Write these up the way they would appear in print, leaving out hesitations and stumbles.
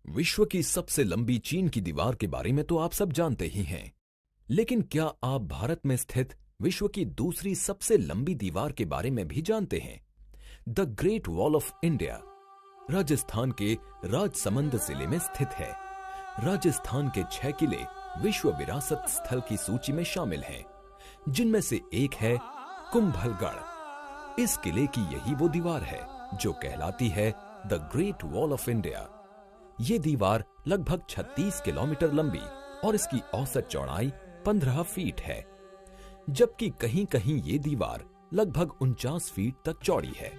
विश्व की सबसे लंबी चीन की दीवार के बारे में तो आप सब जानते ही हैं, लेकिन क्या आप भारत में स्थित विश्व की दूसरी सबसे लंबी दीवार के बारे में भी जानते हैं? The great wall of India Rajasthan के राजसमंद जिले में स्थित है। राजस्थान के 6 किले विश्व विरासत स्थल की सूची में शामिल हैं, जिनमें से एक है कुंभलगढ़। इस किले की यही वो दीवार है जो कहलाती है the great wall of India. ये दीवार लगभग 36 किलोमीटर लंबी और इसकी औसत चौड़ाई 15 फीट है, जबकि कहीं कहीं ये दीवार लगभग 49 फीट तक चौड़ी है।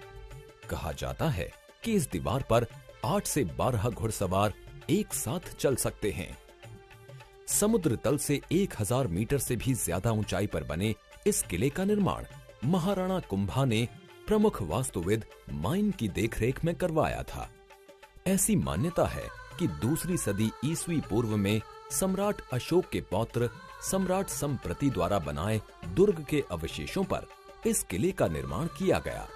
कहा जाता है कि इस दीवार पर 8 से 12 घुड़सवार एक साथ चल सकते हैं। समुद्र तल से 1000 मीटर से भी ज्यादा ऊंचाई पर बने इस किले का निर्माण महाराणा कुंभा ने प्रमुख वास्तुविद माइन की देखरेख में करवाया था। ऐसी मान्यता है कि दूसरी सदी ईसवी पूर्व में सम्राट अशोक के पौत्र सम्राट संप्रति द्वारा बनाए दुर्ग के अवशेषों पर इस किले का निर्माण किया गया।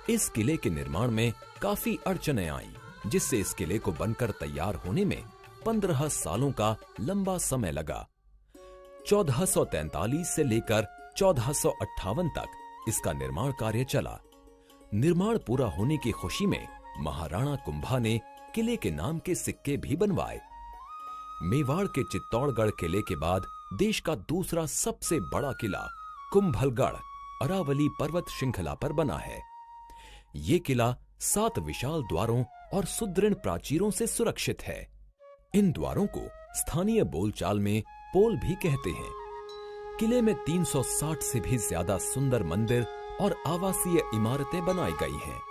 इस किले के निर्माण में काफी अड़चनें आईं, जिससे इस किले को बनकर तैयार होने में 15 सालों का लंबा समय लगा। 1443 से लेकर 1458 तक इसका निर्माण कार्य चला। निर्माण पूरा होने की खुशी में महाराणा कुंभा ने किले के नाम के सिक्के भी बनवाए। मेवाड़ के चित्तौड़गढ़ किले के बाद देश का दूसरा सबसे बड़ा किला कुंभलगढ़ अरावली पर्वत श्रृंखला पर बना है। ये किला 7 विशाल द्वारों और सुदृढ़ प्राचीरों से सुरक्षित है। इन द्वारों को स्थानीय बोलचाल में पोल भी कहते हैं। किले में 360 से भी ज्यादा सुंदर मंदिर और आवासीय इमारतें बनाई गई हैं।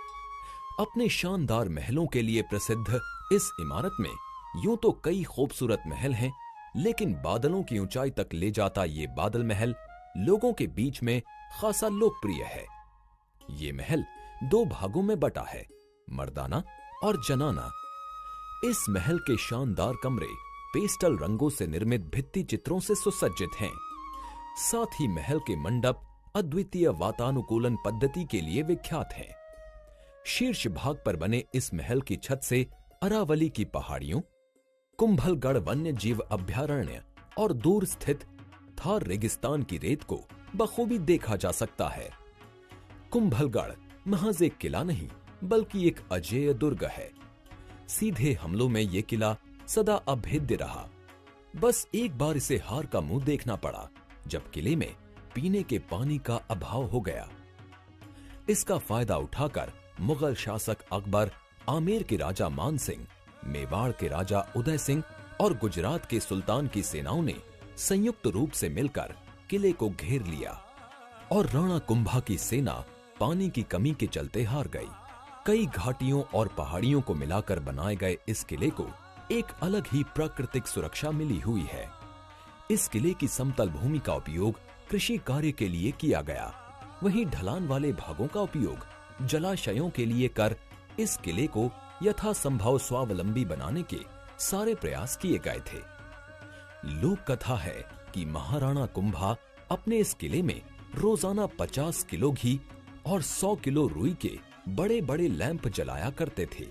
अपने शानदार महलों के लिए प्रसिद्ध इस इमारत में यूं तो कई खूबसूरत महल हैं, लेकिन बादलों की ऊंचाई तक ले जाता ये बादल महल लोगों के बीच में खासा लोकप्रिय है। ये महल 2 भागों में बटा है, मर्दाना और जनाना। इस महल के शानदार कमरे पेस्टल रंगों से निर्मित भित्ति चित्रों से सुसज्जित हैं। साथ ही महल के मंडप अद्वितीय वातानुकूलन पद्धति के लिए विख्यात हैं। शीर्ष भाग पर बने इस महल की छत से अरावली की पहाड़ियों, कुंभलगढ़ वन्य जीव अभयारण्य और दूर स्थित थार रेगिस्तान की रेत को बखूबी देखा जा सकता है। कुंभलगढ़ महज एक किला नहीं, बल्कि एक अजेय दुर्ग है। सीधे हमलों में यह किला सदा अभेद्य रहा। बस एक बार इसे हार का मुंह देखना पड़ा, जब किले में पीने के पानी का अभाव हो गया। इसका फायदा उठाकर मुगल शासक अकबर, आमेर के राजा मान सिंह, मेवाड़ के राजा उदय सिंह और गुजरात के सुल्तान की सेनाओं ने संयुक्त रूप से मिलकर किले को घेर लिया और राणा कुंभा की सेना पानी की कमी के चलते हार गई। कई घाटियों और पहाड़ियों को मिलाकर बनाए गए इस किले को एक अलग ही प्राकृतिक सुरक्षा मिली हुई है। इस किले की समतल भूमि का उपयोग कृषि कार्य के लिए किया गया, वहीं ढलान वाले भागों का उपयोग जलाशयों के लिए कर इस किले को यथासंभव स्वावलंबी बनाने के सारे प्रयास किए गए थे। लोक कथा है कि महाराणा कुंभा अपने इस किले में रोजाना 50 किलो घी और 100 किलो रुई के बड़े बड़े लैंप जलाया करते थे,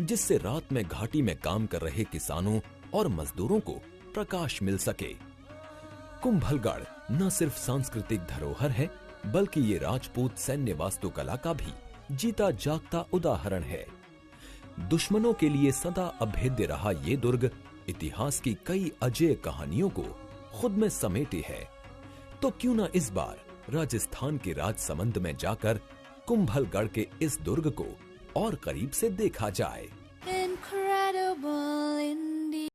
जिससे रात में घाटी में काम कर रहे किसानों और मजदूरों को प्रकाश मिल सके। कुंभलगढ़ न सिर्फ सांस्कृतिक धरोहर है, बल्कि ये राजपूत सैन्य वास्तुकला का भी जीता जागता उदाहरण है। दुश्मनों के लिए सदा अभेद्य रहा ये दुर्ग इतिहास की कई अजेय कहानियों को खुद में समेटे है। तो क्यों न इस बार राजस्थान के राजसमंद में जाकर कुंभलगढ़ के इस दुर्ग को और करीब से देखा जाए।